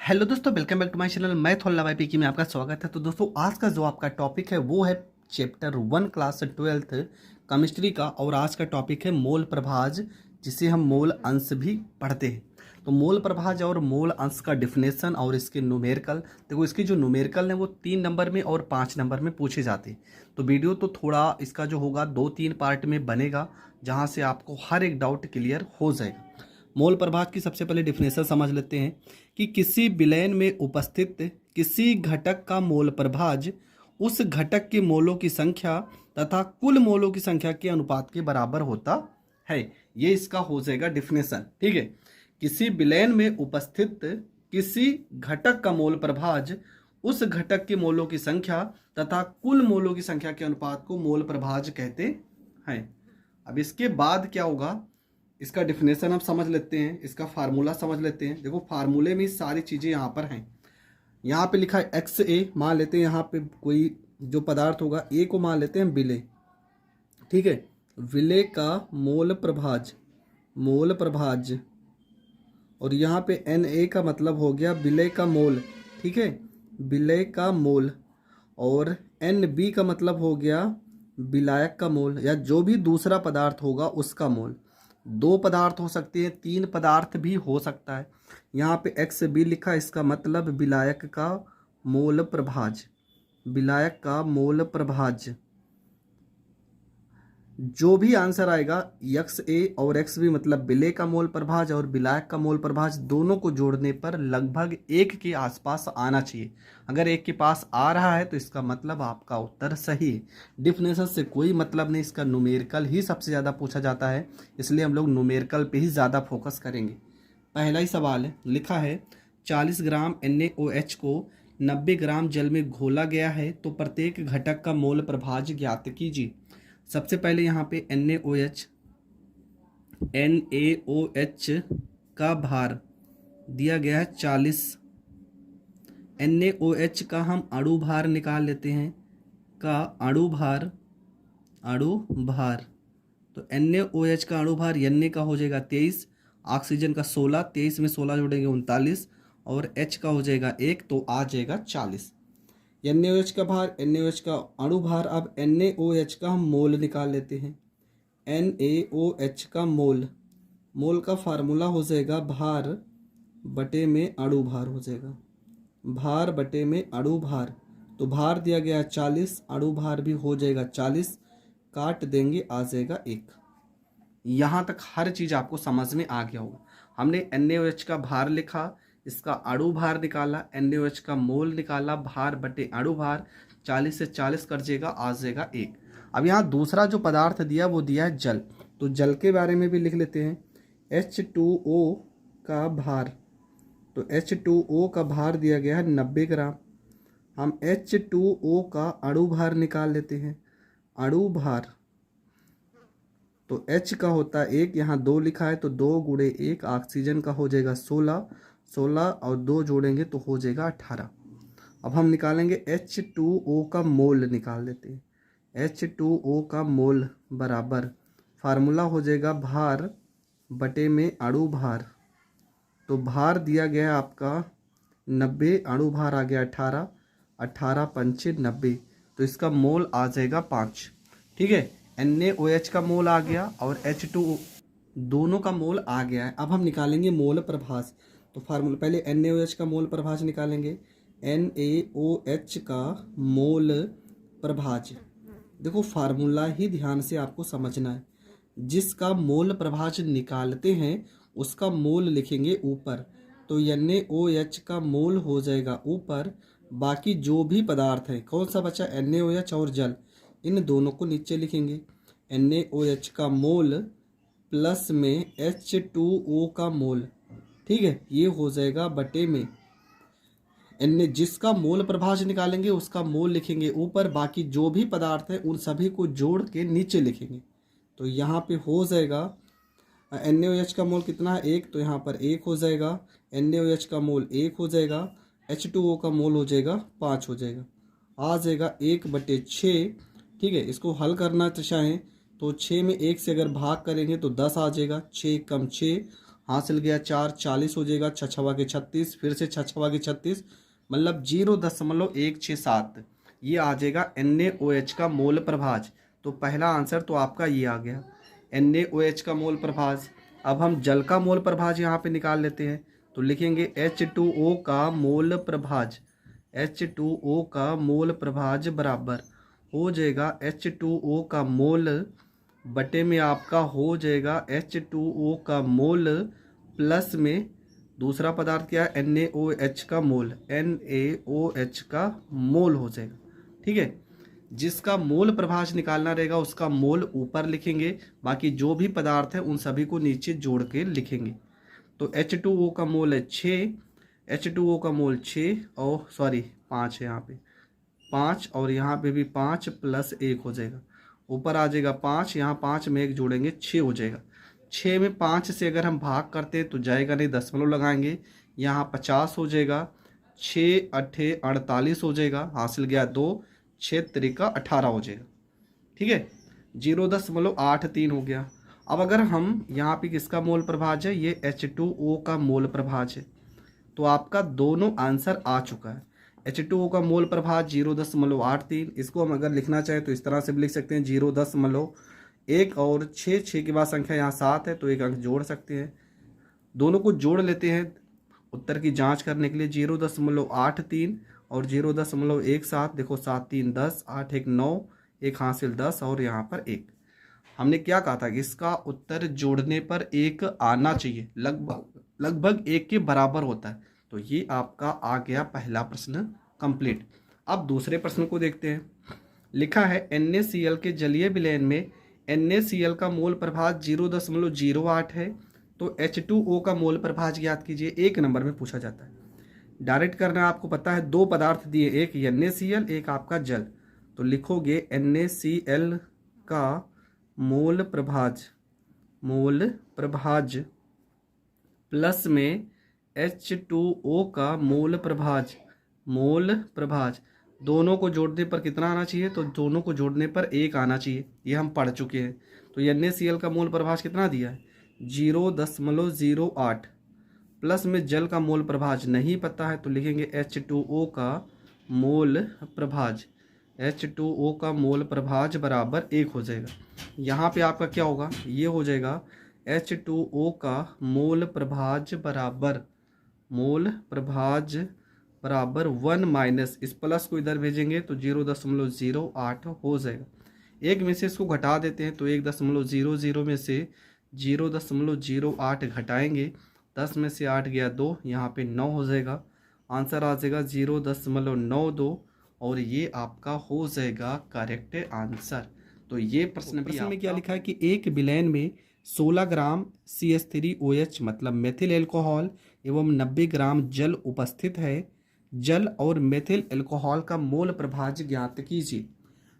Hello दोस्तों, welcome back to my channel. मैं थोल्ला भाई पीकी में आपका स्वागत है। तो दोस्तों, आज का जो आपका टॉपिक है वो है चैप्टर 1 क्लास 12th केमिस्ट्री का। और आज का टॉपिक है मोल प्रभाज, जिसे हम मोल अंश भी पढ़ते हैं। तो मोल प्रभाज और मोल अंश का डिफिनेशन और इसके न्यूमेरिकल, देखो इसकी जो न्यूमेरिकल है वो 3 नंबर में और 5 नंबर में पूछे जाते हैं। तो वीडियो तो थोड़ा इसका जो होगा 2-3 पार्ट में बनेगा, जहाँ से आपको हर एक डाउट क्लियर हो जाएगा। मोल प्रभाज की सबसे पहले डिफिनेशन समझ लेते हैं कि किसी विलयन में उपस्थित किसी घटक का मोल प्रभाज उस घटक के मोलों की संख्या तथा कुल मोलों की संख्या के अनुपात के बराबर होता है। ये इसका हो जाएगा डिफिनेशन। ठीक है, किसी विलयन में उपस्थित किसी घटक का मोल प्रभाज उस घटक के मोलों की संख्या तथा कुल मोलों की संख्या के अनुपात को मोल प्रभाज कहते हैं। अब इसके बाद क्या होगा, इसका डिफिनेशन हम समझ लेते हैं, इसका फार्मूला समझ लेते हैं। देखो फार्मूले में सारी चीज़ें यहाँ पर हैं। यहाँ पे लिखा है एक्स ए, मान लेते हैं यहाँ पे कोई जो पदार्थ होगा ए को मान लेते हैं विलेय। ठीक है, विलेय का मोल प्रभाज और यहाँ पे एन ए का मतलब हो गया विलेय का मोल। ठीक है, विलेय का मोल। और एन बी का मतलब हो गया विलायक का मोल, या जो भी दूसरा पदार्थ होगा उसका मोल। 2 पदार्थ हो सकते हैं, 3 पदार्थ भी हो सकता है। यहाँ पे एक्स बी लिखा, इसका मतलब विलायक का मोल प्रभाज। विलायक का मोल प्रभाज, जो भी आंसर आएगा एक्स ए और एक्स बी मतलब विलेय का मोल प्रभाज और विलायक का मोल प्रभाज, दोनों को जोड़ने पर लगभग 1 के आसपास आना चाहिए। अगर 1 के पास आ रहा है तो इसका मतलब आपका उत्तर सही है। डिफिनेशन से कोई मतलब नहीं, इसका न्यूमेरिकल ही सबसे ज़्यादा पूछा जाता है, इसलिए हम लोग न्यूमेरिकल पे ही ज़्यादा फोकस करेंगे। पहला ही सवाल है, लिखा है 40 ग्राम NaOH को 90 ग्राम जल में घोला गया है, तो प्रत्येक घटक का मोल प्रभाज ज्ञात कीजिए। सबसे पहले यहाँ पे NaOH का भार दिया गया है 40। NaOH का हम अणु भार निकाल लेते हैं, का अणु भार तो NaOH का अणु भार Na का हो जाएगा 23, ऑक्सीजन का 16, 23 में 16 जोड़ेंगे 39, और H का हो जाएगा 1, तो आ जाएगा 40। NaOH का भार, NaOH का अणु भार। अब NaOH का हम मोल निकाल लेते हैं। NaOH का मोल का फार्मूला हो जाएगा भार बटे में अणु भार हो जाएगा, भार बटे में अणु भार। तो भार दिया गया 40, अणु भार भी हो जाएगा 40, काट देंगे आ जाएगा 1। यहाँ तक हर चीज़ आपको समझ में आ गया होगा। हमने NaOH का भार लिखा, इसका अणु भार निकाला, NaOH का मोल निकाला, भार बटे अणु भार, 40 से 40 कर जाएगा, आ जाएगा 1। अब यहाँ दूसरा जो पदार्थ दिया वो दिया है जल, तो जल के बारे में भी लिख लेते हैं। H2O का भार, तो H2O का भार दिया गया है 90 ग्राम। हम H2O का अणु भार निकाल लेते हैं। अणु भार तो H का होता है 1, यहाँ 2 लिखा है तो 2 गुणे 1, ऑक्सीजन का हो जाएगा 16, 16 और 2 जोड़ेंगे तो हो जाएगा 18। अब हम निकालेंगे H2O का मोल निकाल देते हैं। H2O का मोल बराबर फार्मूला हो जाएगा भार बटे में अणु भार। तो भार दिया गया आपका 90, अणु भार आ गया 18, 18 पंचे 90, तो इसका मोल आ जाएगा 5। ठीक है, NaOH का मोल आ गया और H2O दोनों का मोल आ गया है। अब हम निकालेंगे मोल प्रभाज। तो फार्मूला पहले NaOH का मोल प्रभाज निकालेंगे। NaOH का मोल प्रभाज, देखो फार्मूला ही ध्यान से आपको समझना है। जिसका मोल प्रभाज निकालते हैं उसका मोल लिखेंगे ऊपर, तो NaOH का मोल हो जाएगा ऊपर, बाकी जो भी पदार्थ है, कौन सा बचा, NaOH और जल, इन दोनों को नीचे लिखेंगे। NaOH का मोल प्लस में H2O का मोल। ठीक है, ये हो जाएगा बटे में जिसका मोल प्रभाज निकालेंगे उसका मोल लिखेंगे ऊपर, बाकी जो भी पदार्थ है उन सभी को जोड़ के नीचे लिखेंगे। तो यहाँ पे हो जाएगा NaOH का मोल कितना है 1, तो यहाँ पर 1 हो जाएगा। NaOH का मोल 1 हो जाएगा, H2O का मोल हो जाएगा 5 हो जाएगा, आ जाएगा 1/6। ठीक है, इसको हल करना चाहें तो 6 में 1 से अगर भाग करेंगे तो 10 आ जाएगा, 6 कम 6 हासिल गया 4, 40 हो जाएगा, 6 छवा के 36, फिर से 6 छवा के 36, मतलब 0.167 ये आ जाएगा NaOH का मोल प्रभाज। तो पहला आंसर तो आपका ये आ गया NaOH का मोल प्रभाज। अब हम जल का मोल प्रभाज यहाँ पे निकाल लेते हैं, तो लिखेंगे H2O का मोल प्रभाज, H2O का मोल प्रभाज बराबर हो जाएगा H2O का मोल बटे में आपका हो जाएगा H2O का मोल प्लस में दूसरा पदार्थ क्या है NaOH का मोल, NaOH का मोल हो जाएगा। ठीक है, जिसका मोल प्रभाज निकालना रहेगा उसका मोल ऊपर लिखेंगे, बाकी जो भी पदार्थ है उन सभी को नीचे जोड़ के लिखेंगे। तो H2O का मोल है 6, H2O का मोल 6 और 5 है यहाँ पे 5, और यहाँ पे भी 5 प्लस 1 हो जाएगा, ऊपर आ जाएगा 5, यहाँ 5 में 1 जोड़ेंगे 6 हो जाएगा। 6 में 5 से अगर हम भाग करते तो जाएगा नहीं, दशमलव लगाएंगे, यहाँ 50 हो जाएगा, 6 8 48 हो जाएगा, हासिल गया 2, 6 त्रिका 18 हो जाएगा। ठीक है, 0.83 हो गया। अब अगर हम यहाँ पे किसका मोल प्रभाज है, ये H2O का मोल प्रभाज है, तो आपका दोनों आंसर आ चुका है। H2O का मोल प्रभाज 0.83, इसको हम अगर लिखना चाहें तो इस तरह से भी लिख सकते हैं 0.1 और 6 के बाद संख्या यहाँ 7 है तो एक अंक जोड़ सकते हैं, दोनों को जोड़ लेते हैं उत्तर की जांच करने के लिए। 0.83 और 0.17, देखो 7 3 10, 8 1 9, एक हासिल 10 और यहाँ पर 1। हमने क्या कहा था कि इसका उत्तर जोड़ने पर 1 आना चाहिए, लगभग 1 के बराबर होता है। तो ये आपका आ गया पहला प्रश्न कंप्लीट। अब दूसरे प्रश्न को देखते हैं। लिखा है NaCl के जलीय विलयन में NaCl का मोल प्रभाज 0.08 है, तो H2O का मोल प्रभाज ज्ञात कीजिए। 1 नंबर में पूछा जाता है, डायरेक्ट करना है, आपको पता है 2 पदार्थ दिए, एक NaCl एक आपका जल, तो लिखोगे NaCl का मोल प्रभाज प्लस में H2O का मोल प्रभाज, दोनों को जोड़ने पर कितना आना चाहिए, तो दोनों को जोड़ने पर 1 आना चाहिए, ये हम पढ़ चुके हैं। तो NaCl का मोल प्रभाज कितना दिया है 0.08, प्लस में जल का मोल प्रभाज नहीं पता है तो लिखेंगे H2O का मोल प्रभाज, H2O का मोल प्रभाज बराबर 1 हो जाएगा। यहाँ पे आपका क्या होगा, ये हो जाएगा H2O का मोल प्रभाज बराबर 1 माइनस, इस प्लस को इधर भेजेंगे तो 0.08 हो जाएगा। 1 में से इसको घटा देते हैं तो 1.00 में से 0.08 घटाएंगे, 10 में से 8 गया 2, यहाँ पे 9 हो जाएगा, आंसर आ जाएगा 0.92 और ये आपका हो जाएगा करेक्ट आंसर। तो ये प्रश्न में क्या लिखा है कि एक विलयन में 16 ग्राम CH3OH मतलब मेथिल एल्कोहल एवं 90 ग्राम जल उपस्थित है, जल और मेथिल एल्कोहल का मोल प्रभाज ज्ञात कीजिए।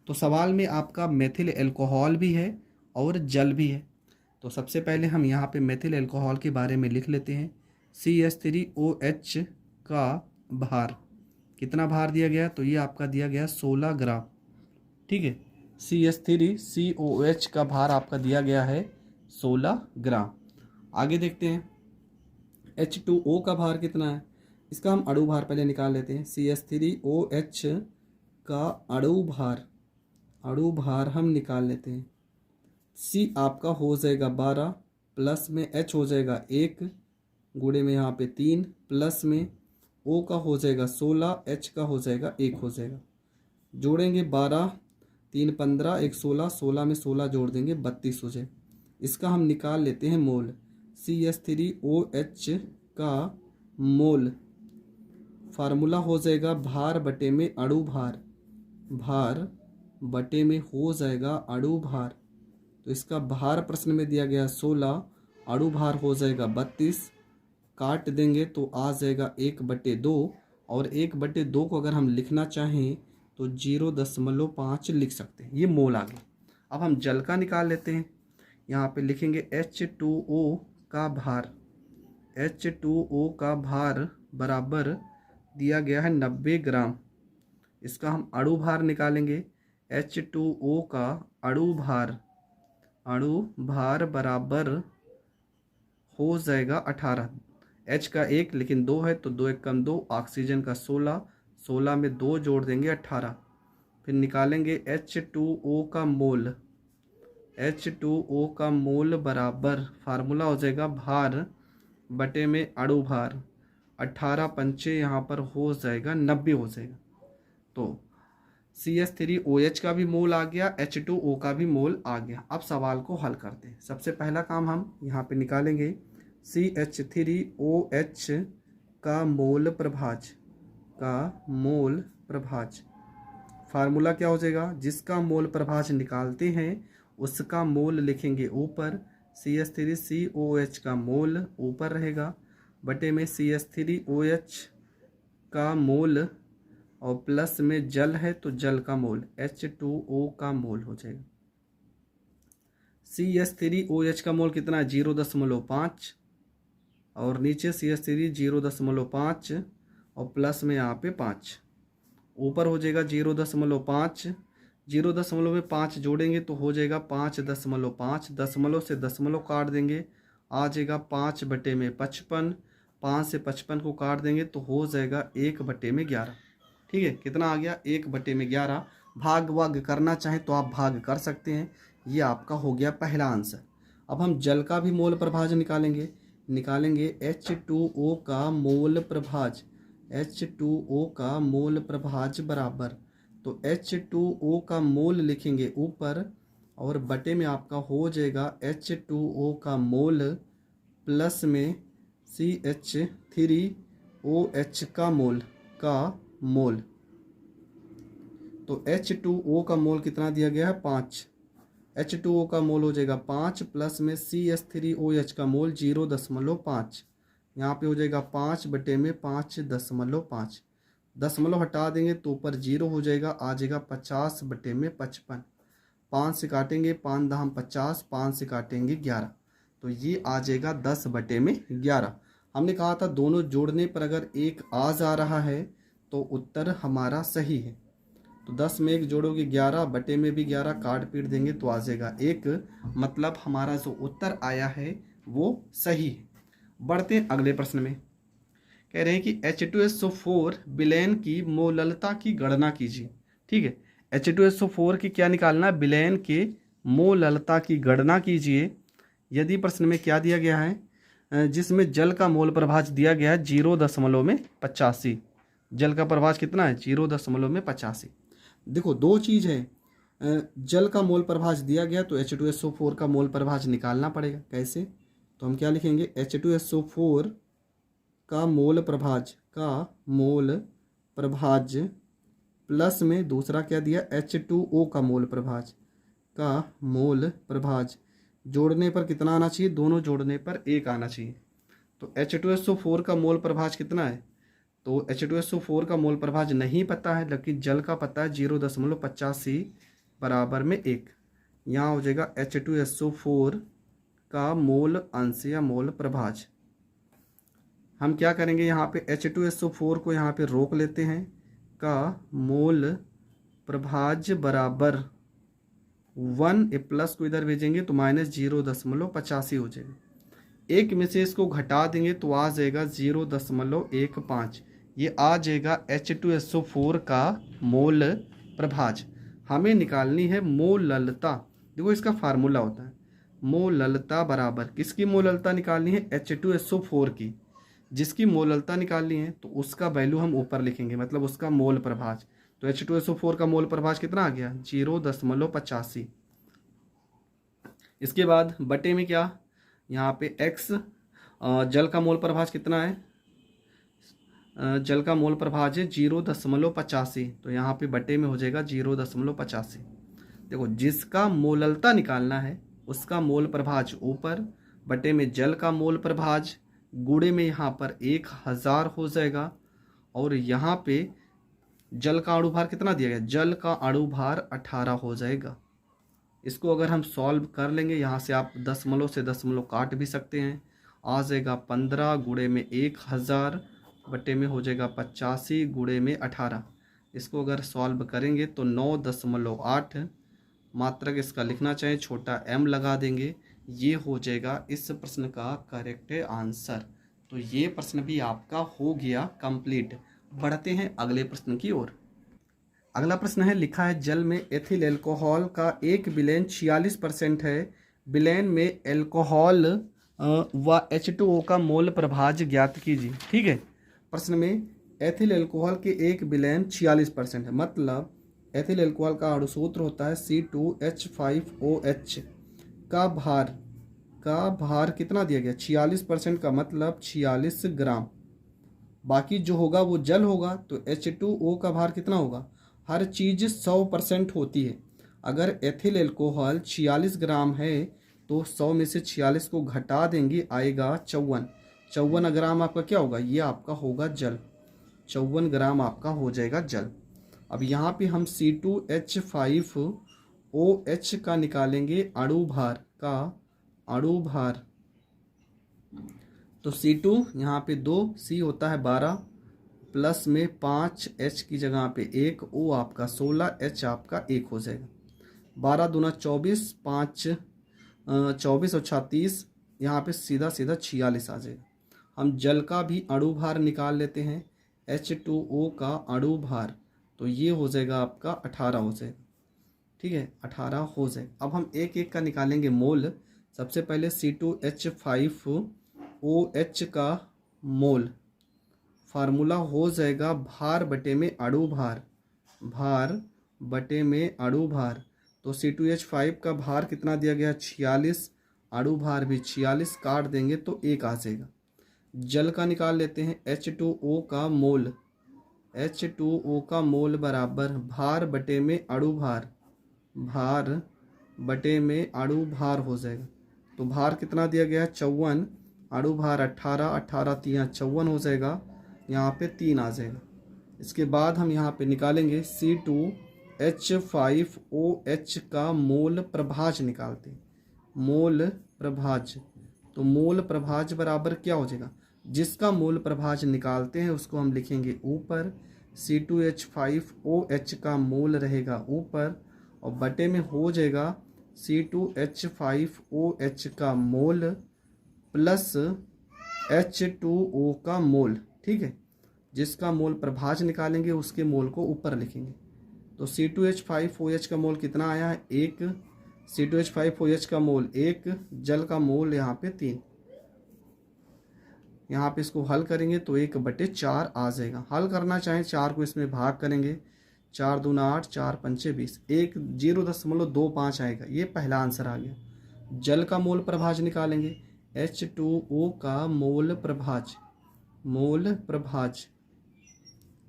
तो सवाल में आपका मेथिल एल्कोहल भी है और जल भी है, तो सबसे पहले हम यहाँ पे मेथिल एल्कोहल के बारे में लिख लेते हैं। CH3OH का भार, कितना भार दिया गया, तो ये आपका दिया गया 16 ग्राम। ठीक है, CH3COH का भार आपका दिया गया है 16 ग्राम। आगे देखते हैं H2O का भार कितना है, इसका हम अणु भार पहले निकाल लेते हैं। CH3OH का अणु भार हम निकाल लेते हैं। C आपका हो जाएगा 12, प्लस में H हो जाएगा 1, गुणे में यहाँ पे 3, प्लस में O का हो जाएगा 16, H का हो जाएगा 1 हो जाएगा, जोड़ेंगे 12 3 15 1 16, 16 में 16 जोड़ देंगे 32 हो जाए। इसका हम निकाल लेते हैं मोल। CH3OH का मोल फार्मूला हो जाएगा भार बटे में अणु भार बटे में हो जाएगा अणु भार, तो इसका भार प्रश्न में दिया गया 16, अणु भार हो जाएगा 32, काट देंगे तो आ जाएगा 1/2, और 1/2 को अगर हम लिखना चाहें तो 0.5 लिख सकते हैं, ये मोल आ गया। अब हम जल का निकाल लेते हैं, यहाँ पे लिखेंगे H2O का भार बराबर दिया गया है 90 ग्राम, इसका हम अणु भार निकालेंगे। H2O का अणु भार बराबर हो जाएगा 18। H का 1 लेकिन 2 है तो 2 1 कम 2, ऑक्सीजन का 16, 16 में 2 जोड़ देंगे 18। फिर निकालेंगे H2O का मोल, H2O का मोल बराबर फार्मूला हो जाएगा भार बटे में अणु भार, 18 पंचे यहाँ पर हो जाएगा 90 हो जाएगा। तो CH3OH का भी मोल आ गया, H2O का भी मोल आ गया। अब सवाल को हल करते हैं। सबसे पहला काम हम यहाँ पे निकालेंगे CH3OH का मोल प्रभाज, फार्मूला क्या हो जाएगा, जिसका मोल प्रभाज निकालते हैं उसका मोल लिखेंगे ऊपर, CH3COH का मोल ऊपर रहेगा बटे में CH3OH का मोल और प्लस में जल है तो जल का मोल, H2O का मोल हो जाएगा। CH3OH का मोल कितना है 0.5 और नीचे CH3 0.5 और प्लस में यहाँ पे 5, ऊपर हो जाएगा 0.5, 0.5 जोड़ेंगे तो हो जाएगा 5.5, दशमलव से दशमलव काट देंगे आ जाएगा 5 बटे में 55, 5 से 55 को काट देंगे तो हो जाएगा 1 बटे में 11। ठीक है, कितना आ गया 1 बटे में 11। भाग वाग करना चाहें तो आप भाग कर सकते हैं। ये आपका हो गया पहला आंसर। अब हम जल का भी मोल प्रभाज निकालेंगे H2O का मोल प्रभाज, H2O का मोल प्रभाज बराबर, तो H2O का मोल लिखेंगे ऊपर और बटे में आपका हो जाएगा H2O का मोल प्लस में CH3OH का मोल, तो H2O का मोल कितना दिया गया है 5, H2O का मोल हो जाएगा 5 प्लस में CH3OH का मोल 0.5, यहाँ पे हो जाएगा 5 बटे में 5.5, दशमलव हटा देंगे तो ऊपर 0 हो जाएगा, आ जाएगा 50 बटे में 55, 5 से काटेंगे 5 दाम 50, 5 से काटेंगे 11 तो ये आ जाएगा 10 बटे में 11। हमने कहा था दोनों जोड़ने पर अगर एक आ जा रहा है तो उत्तर हमारा सही है। तो 10 में 1 जोड़ोगे 11, बटे में भी 11 काट पीट देंगे तो आ जाएगा 1, मतलब हमारा जो उत्तर आया है वो सही है। बढ़ते हैं अगले प्रश्न में। कह रहे हैं कि H2SO4 विलयन की मोललता की गणना कीजिए। ठीक है, H2SO4 की क्या निकालना है, विलयन के मोललता की गणना कीजिए। यदि प्रश्न में क्या दिया गया है, जिसमें जल का मोल प्रभाज दिया गया है 0.85, जल का प्रभाज कितना है 0.85। देखो दो चीज़ है, जल का मोल प्रभाज दिया गया तो H2SO4 का मोल प्रभाज निकालना पड़ेगा। कैसे, तो हम क्या लिखेंगे H2SO4 का मोल प्रभाज प्लस में दूसरा क्या दिया H2O का मोल प्रभाज जोड़ने पर कितना आना चाहिए, दोनों जोड़ने पर 1 आना चाहिए। तो H2SO4 का मोल प्रभाज कितना है, तो H2SO4 का मोल प्रभाज नहीं पता है लेकिन जल का पता है 0.85 बराबर में 1। यहाँ हो जाएगा H2SO4 का मोल अंश या मोल प्रभाज। हम क्या करेंगे, यहाँ पे H2SO4 को यहाँ पे रोक लेते हैं, का मोल प्रभाज बराबर 1, प्लस को इधर भेजेंगे तो -0.85 हो जाएगा। 1 में से इसको घटा देंगे तो आ जाएगा 0.15, ये आ जाएगा H2SO4 का मोल प्रभाज। हमें निकालनी है मोललता। देखो इसका फार्मूला होता है मोललता बराबर, किसकी मोललता निकालनी है H2SO4 की, जिसकी मोललता निकालनी है तो उसका वैल्यू हम ऊपर लिखेंगे, मतलब उसका मोल प्रभाज। तो H2SO4 का मोल प्रभाज कितना आ गया 0.85। इसके बाद बटे में क्या, यहाँ पे x, जल का मोल प्रभाज कितना है, जल का मोल प्रभाज है 0.85, तो यहाँ पे बटे में हो जाएगा 0.85। देखो जिसका मोललता निकालना है उसका मोल प्रभाज ऊपर, बटे में जल का मोल प्रभाज, गुणे में यहाँ पर 1000 हो जाएगा और यहाँ पे जल का अणुभार कितना दिया गया, जल का अणुभार 18 हो जाएगा। इसको अगर हम सॉल्व कर लेंगे, यहाँ से आप दशमलव से दशमलव काट भी सकते हैं, आ जाएगा 15 गुणे में 1000 बटे में हो जाएगा 85 गुणे में 18। इसको अगर सॉल्व करेंगे तो 9.8, मात्रक इसका लिखना चाहें छोटा m लगा देंगे, ये हो जाएगा इस प्रश्न का करेक्ट आंसर। तो ये प्रश्न भी आपका हो गया कंप्लीट। बढ़ते हैं अगले प्रश्न की ओर। अगला प्रश्न है, लिखा है जल में एथिल एल्कोहल का एक विलेन 46% है, विलेन में एल्कोहल व H2O का मोल प्रभाज्य ज्ञात कीजिए। ठीक है, प्रश्न में एथिल एल्कोहल के एक विलेन 46% है, मतलब एथिल एल्कोहल का अणु सूत्र होता है C2H5OH का भार कितना दिया गया 46% का मतलब 46 ग्राम। बाकी जो होगा वो जल होगा, तो H2O का भार कितना होगा, हर चीज़ 100% होती है। अगर एथिल एल्कोहल 46 ग्राम है तो 100 में से 46 को घटा देंगे, आएगा 54 ग्राम आपका क्या होगा, ये आपका होगा जल। 54 ग्राम आपका हो जाएगा जल। अब यहाँ पे हम C2H5OH का निकालेंगे अणु भार। तो C2 यहाँ पे 2, C होता है 12, प्लस में 5, H की जगह पे 1, O आपका 16, H आपका 1 हो जाएगा। 12 दूना 24, 5 24 और 36, यहाँ पे सीधा 46 आ जाएगा। हम जल का भी अणु भार निकाल लेते हैं, H2O का अणु भार, तो ये हो जाएगा आपका 18 हो जाएगा। ठीक है, 18 हो जाएगा। अब हम एक एक का निकालेंगे मोल। सबसे पहले C2H5OH का मोल, फार्मूला हो जाएगा भार बटे में अणु भार, तो C2H5 का भार कितना दिया गया 46, अणु भार भी 46, काट देंगे तो 1 आ जाएगा। जल का निकाल लेते हैं, H2O का मोल बराबर भार बटे में अणु भार हो जाएगा। तो भार कितना दिया गया 54, अणु भार 18, 18 3 54 हो जाएगा, यहाँ पे 3 आ जाएगा। इसके बाद हम यहाँ पे निकालेंगे C2H5OH का मोल प्रभाज्य निकालते हैं, तो मोल प्रभाज्य बराबर क्या हो जाएगा, जिसका मोल प्रभाज्य निकालते हैं उसको हम लिखेंगे ऊपर, C2H5OH का मोल रहेगा ऊपर, और बटे में हो जाएगा C2H5OH का मोल प्लस H2O का मोल। ठीक है, जिसका मोल प्रभाज्य निकालेंगे उसके मोल को ऊपर लिखेंगे। तो C2H5OH का मोल कितना आया है 1, C2H5OH का मोल 1, जल का मोल यहाँ पे 3। यहाँ पे इसको हल करेंगे तो 1/4 आ जाएगा। हल करना चाहें 4 को इसमें भाग करेंगे, 4 दूना 8, 4 पंचे 20, 1.025 आएगा। ये पहला आंसर आ गया। जल का मोल प्रभाज्य निकालेंगे, H2O का मोल प्रभाज्य,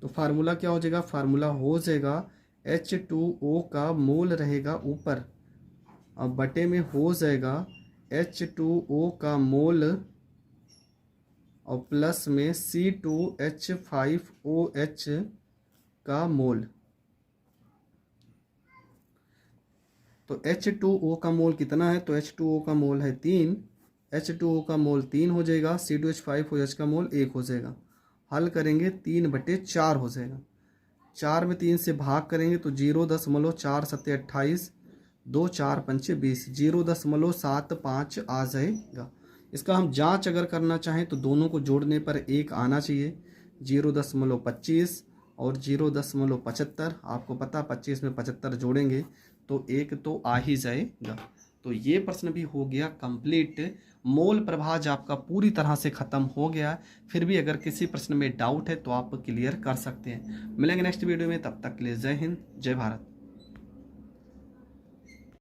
तो फार्मूला क्या हो जाएगा, फार्मूला हो जाएगा H2O का मोल रहेगा ऊपर, अब बटे में हो जाएगा H2O का मोल और प्लस में C2H5OH का मोल। तो H2O का मोल कितना है, तो H2O का मोल है 3, H2O का मोल 3 हो जाएगा, C2H5OH का मोल 1 हो जाएगा। हल करेंगे 3/4 हो जाएगा। 4 में 3 से भाग करेंगे तो 0.4 7 28, 2 4 पंचे 20, 0.75 आ जाएगा। इसका हम जांच अगर करना चाहें तो दोनों को जोड़ने पर 1 आना चाहिए, 0.25 और 0.75। आपको पता 25 में 75 जोड़ेंगे तो 1 तो आ ही जाएगा। तो ये प्रश्न भी हो गया कंप्लीट। मोल प्रभाज्य आपका पूरी तरह से खत्म हो गया। फिर भी अगर किसी प्रश्न में डाउट है तो आप क्लियर कर सकते हैं। मिलेंगे नेक्स्ट वीडियो में, तब तक के लिए जय हिंद, जय भारत।